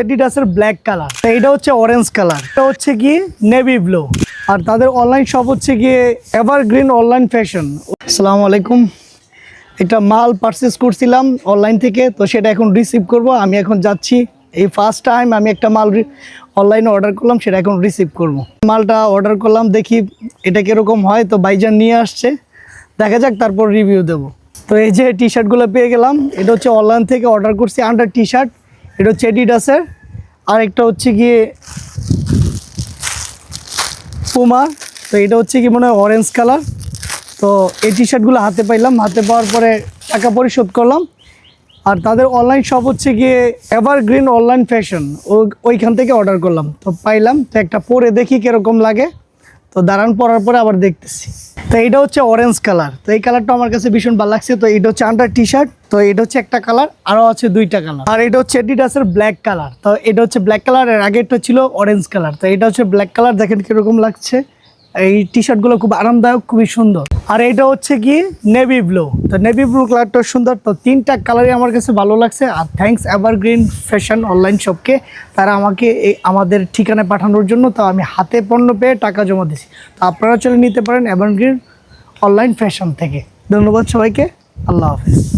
এডিডাসের black colour, এটা হচ্ছে orange colour, এটা হচ্ছে কি নেভি ব্লু। আর তাদের অনলাইন শপ হচ্ছে গিয়ে এভারগ্রিন অনলাইন ফ্যাশন। আসসালামু আলাইকুম। একটা মাল পারচেস করছিলাম অনলাইন থেকে, তো সেটা এখন রিসিভ করব। আমি এখন যাচ্ছি, এই ফার্স্ট টাইম আমি একটা মাল অনলাইনে অর্ডার করলাম, সেটা এখন রিসিভ করব। মালটা অর্ডার করলাম, দেখি এটা কীরকম হয়। তো ভাইজান নিয়ে আসছে, দেখা যাক, তারপর রিভিউ দেব। তো এই যে টি শার্টগুলো পেয়ে গেলাম, এটা হচ্ছে অনলাইন থেকে অর্ডার করছি আন্ডার টি শার্ট। এটা হচ্ছে এডিডাসের, আর একটা হচ্ছে গিয়ে পুমা। তো এটা হচ্ছে কি মনে হয় অরেঞ্জ কালার। তো এই টি শার্টগুলো হাতে পাইলাম, হাতে পাওয়ার পরে টাকা পরিশোধ করলাম। আর তাদের অনলাইন শপ হচ্ছে গিয়ে এভারগ্রিন অনলাইন ফ্যাশন, ওইখান থেকে অর্ডার করলাম। তো পাইলাম, তো একটা পরে দেখি কীরকম লাগে। তো দাঁড়ান, পরার পরে আবার দেখতেছি। তো এটা হচ্ছে অরেঞ্জ কালার, তো এই কালারটা আমার কাছে ভীষণ ভালো লাগছে। তো এটা হচ্ছে আন্ডার টি শার্ট, তো এটা হচ্ছে একটা কালার, আরও আছে দুইটা কালার। আর এটা হচ্ছে এডিডাসের ব্ল্যাক কালার, তো এটা হচ্ছে ব্ল্যাক কালার, এর আগেরটা ছিল অরেঞ্জ কালার। তো এটা হচ্ছে ব্ল্যাক কালার, দেখেন কীরকম লাগছে। এই টি শার্টগুলো খুব আরামদায়ক, খুবই সুন্দর। আর এটা হচ্ছে কি নেভি ব্লু, তো নেভি ব্লু কালারটা সুন্দর। তো তিনটা কালারই আমার কাছে ভালো লাগছে। আর থ্যাঙ্কস এভারগ্রিন ফ্যাশন অনলাইন শপকে, তারা আমাকে আমাদের ঠিকানায় পাঠানোর জন্য। তো আমি হাতে পণ্য পেয়ে টাকা জমা দিয়েছি। তো আপনারা চলে নিতে পারেন এভারগ্রিন অনলাইন ফ্যাশন থেকে। ধন্যবাদ সবাইকে, আল্লাহ হাফিজ।